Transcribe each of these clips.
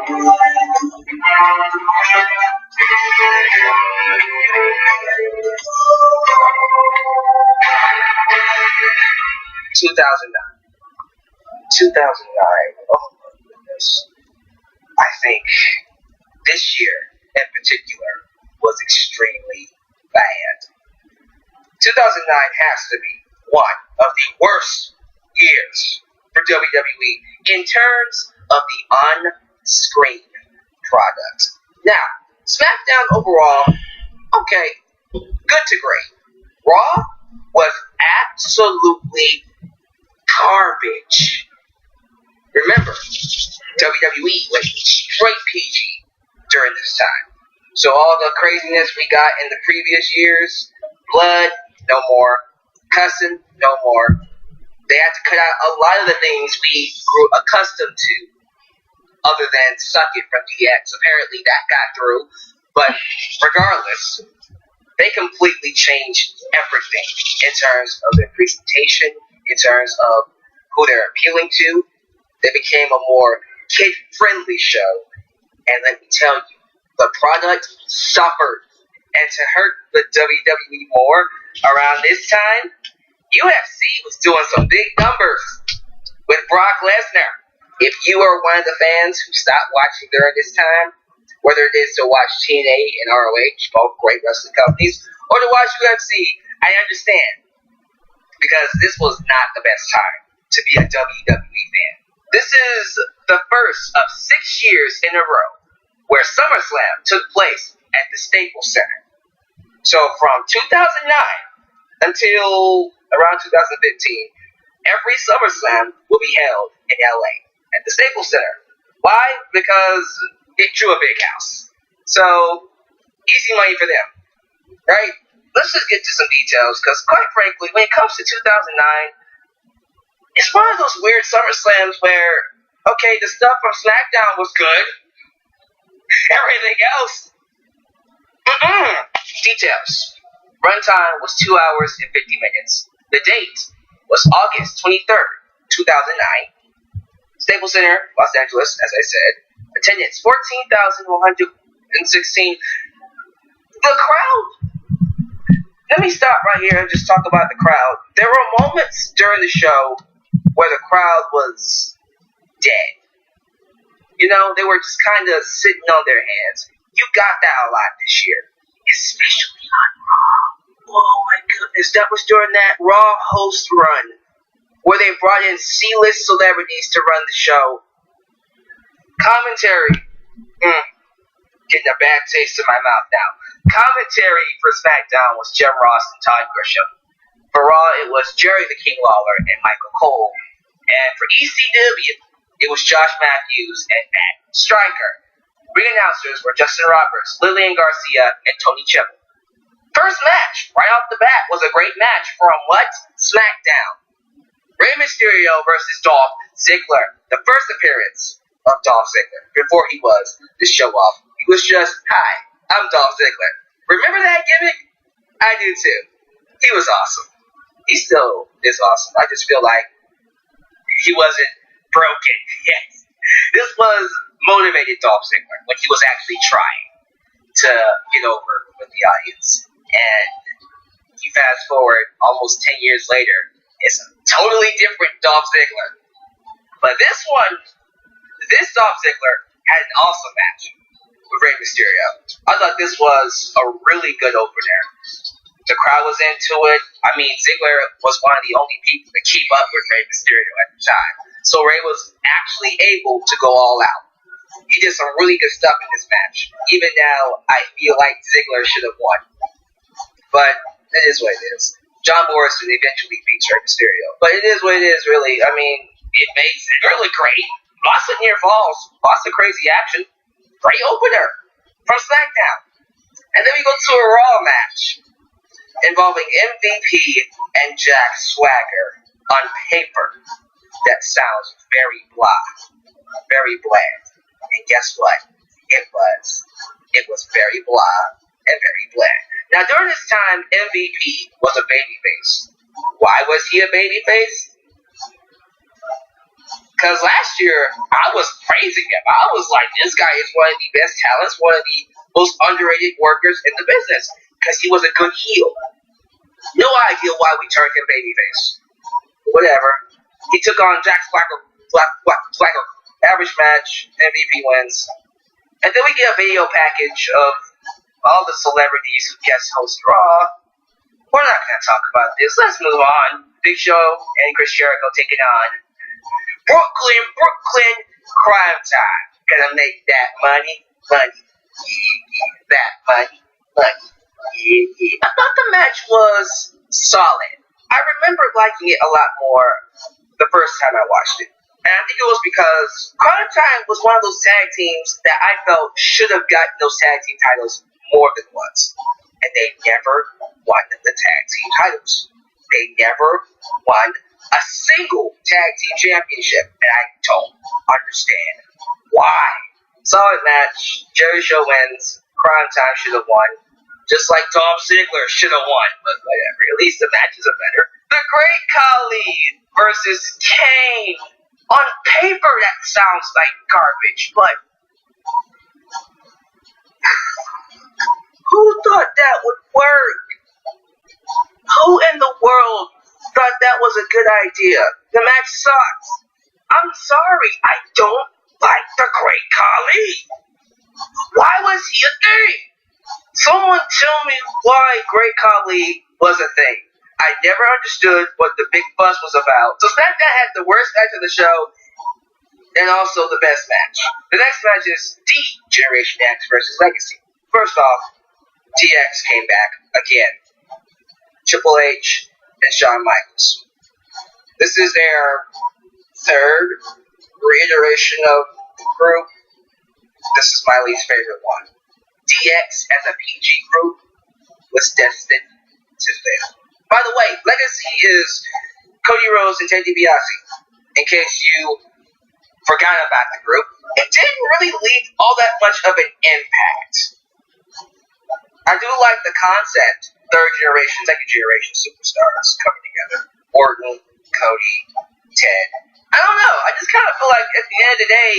Oh my goodness. I think this year in particular was extremely bad. 2009 has to be one of the worst years for WWE in terms of the on-screen product. Now, SmackDown overall, okay, good to great. Raw was absolutely garbage. Remember, WWE went straight PG during this time. So all the craziness we got in the previous years, blood, no more. Cussing, no more. They had to cut out a lot of the things we grew accustomed to, other than Suck It from DX. Apparently that got through. But regardless, they completely changed everything in terms of their presentation, in terms of who they're appealing to. They became a more kid-friendly show. And let me tell you, the product suffered. And to hurt the WWE more, around this time, UFC was doing some big numbers with Brock Lesnar. If you are one of the fans who stopped watching during this time, whether it is to watch TNA and ROH, both great wrestling companies, or to watch UFC, I understand. Because this was not the best time to be a WWE fan. This is the first of 6 years in a row where SummerSlam took place at the Staples Center. So from 2009 until around 2015, every SummerSlam will be held in LA at the Staples Center. Why? Because it drew a big house. So, easy money for them, right? Let's just get to some details, because quite frankly, when it comes to 2009, it's one of those weird SummerSlams where, okay, the stuff from SmackDown was good. Everything else, details. Runtime was 2 hours and 50 minutes. The date was August 23rd, 2009. Staples Center, Los Angeles, as I said. Attendance, 14,116. The crowd. Let me stop right here and just talk about the crowd. There were moments during the show where the crowd was dead. You know, they were just kind of sitting on their hands. You got that a lot this year. Especially on Raw. Oh my goodness, that was during that Raw host run where they brought in C-list celebrities to run the show. Commentary. Getting a bad taste in my mouth now. Commentary for SmackDown was Jim Ross and Todd Grisham. For Raw, it was Jerry the King Lawler and Michael Cole. And for ECW, it was Josh Matthews and Matt Striker. Ring announcers were Justin Roberts, Lillian Garcia, and Tony Chimel. First match, right off the bat, was a great match from what? SmackDown. Rey Mysterio versus Dolph Ziggler. The first appearance of Dolph Ziggler before he was the show-off. He was just, hi, I'm Dolph Ziggler. Remember that gimmick? I do too. He was awesome. He still is awesome. I just feel like he wasn't broken. Yes. This was motivated Dolph Ziggler when he was actually trying to get over with the audience. And you fast forward almost 10 years later, it's a totally different Dolph Ziggler. But this Dolph Ziggler had an awesome match with Rey Mysterio. I thought this was a really good opener. The crowd was into it. I mean, Ziggler was one of the only people to keep up with Rey Mysterio at the time. So Rey was actually able to go all out. He did some really good stuff in this match. Even now, I feel like Ziggler should have won. But it is what it is. John Morrison eventually beats Rey Mysterio. But it is what it is, really. I mean, it made Ziggler look great. Lots of near falls. Lots of crazy action. Great opener from SmackDown. And then we go to a Raw match involving MVP and Jack Swagger. On paper, that sounds very blah. Very bland. And guess what? It was. It was very blah and very bland. Now, during this time, MVP was a babyface. Why was he a babyface? Because last year, I was praising him. I was like, this guy is one of the best talents, one of the most underrated workers in the business. Because he was a good heel. No idea why we turned him babyface. Whatever. He took on Jack Blacker, average match, MVP wins. And then we get a video package of all the celebrities who guest host Raw. We're not going to talk about this. Let's move on. Big Show and Chris Jericho taking on Brooklyn Crime Time. Gonna make that money. That money. I thought the match was solid. I remember liking it a lot more the first time I watched it. And I think it was because Crime Time was one of those tag teams that I felt should have gotten those tag team titles more than once. And they never won the tag team titles. They never won a single tag team championship. And I don't understand why. Solid match. Jerry Show wins. Crime Time should have won. Just like Dolph Ziggler should have won. But whatever. At least the matches are better. The Great Khali versus Kane. On paper, that sounds like garbage, but who thought that would work? Who in the world thought that was a good idea? The match sucks. I'm sorry, I don't like the Great Khali. Why was he a thing? Someone tell me why Great Khali was a thing. I never understood what the big fuss was about. So SmackDown had the worst match of the show and also the best match. The next match is D-Generation X versus Legacy. First off, DX came back again. Triple H and Shawn Michaels. This is their third reiteration of the group. This is my least favorite one. DX as a PG group was destined to fail. By the way, Legacy is Cody Rhodes and Ted DiBiase. In case you forgot about the group, it didn't really leave all that much of an impact. I do like the concept, third generation, second generation superstars coming together. Orton, Cody, Ted. I don't know, I just kind of feel like at the end of the day,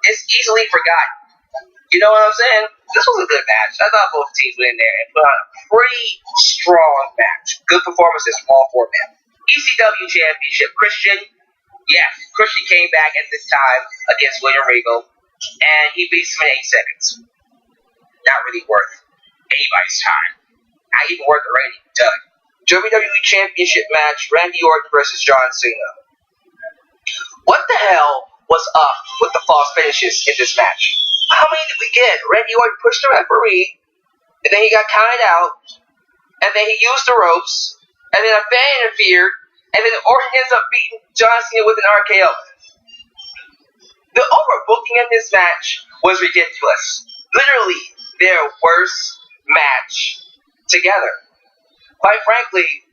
it's easily forgotten. You know what I'm saying? This was a good match. I thought both teams went in there and put on a pretty strong match. Good performances from all four men. ECW Championship, Christian. Yes, Christian came back at this time against William Regal, and he beats him in 8 seconds. Not really worth anybody's time. Not even worth the rating. Done. WWE Championship match, Randy Orton versus John Cena. What the hell was up with the false finishes in this match? How many did we get? Randy Orton pushed the referee, and then he got counted out, and then he used the ropes, and then a fan interfered, and then Orton ends up beating John Cena with an RKO. The overbooking in this match was ridiculous. Literally, their worst match together. Quite frankly,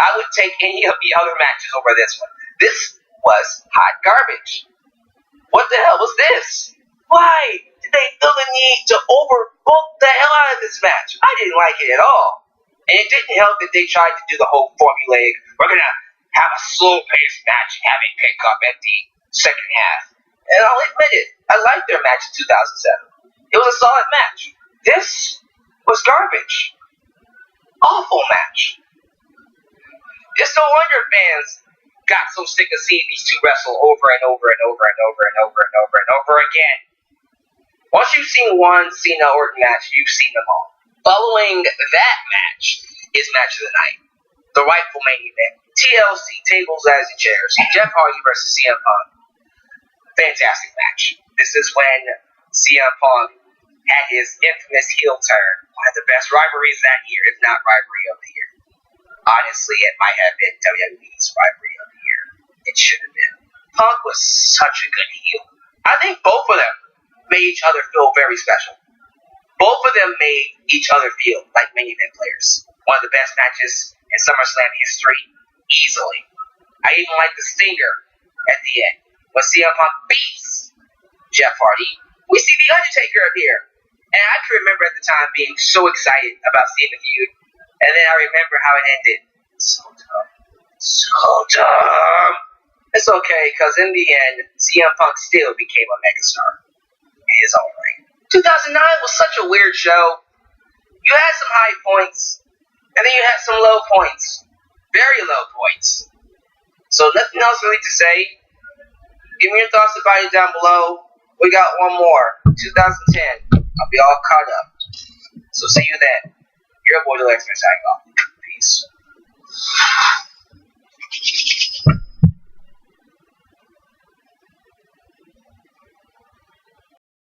I would take any of the other matches over this one. This was hot garbage. What the hell was this? Why did they feel the need to overbook the hell out of this match? I didn't like it at all. And it didn't help that they tried to do the whole formulaic, we're going to have a slow-paced match and have it pick up at the second half. And I'll admit it, I liked their match in 2007. It was a solid match. This was garbage. Awful match. It's no wonder fans got so sick of seeing these two wrestle over and over and over and over and over and over and over again. Once you've seen one Cena Orton match, you've seen them all. Following that match is match of the night. The rightful main event. TLC, tables, ladders, and chairs. Jeff Hardy versus CM Punk. Fantastic match. This is when CM Punk had his infamous heel turn. One of the best rivalries that year, if not rivalry of the year. Honestly, it might have been WWE's rivalry of the year. It should have been. Punk was such a good heel. I think both of them made each other feel very special. Both of them made each other feel like main event players. One of the best matches in SummerSlam history, easily. I even like the stinger at the end. When CM Punk beats Jeff Hardy, we see The Undertaker appear. And I can remember at the time being so excited about seeing the feud. And then I remember how it ended. So dumb. So dumb. It's okay, because in the end, CM Punk still became a megastar in his own right. 2009 was such a weird show. You had some high points, and then you had some low points. Very low points. So nothing else really to say. Give me your thoughts about it down below. We got one more. 2010. I'll be all caught up. So see you then. Your boy, the X-Men, signing off.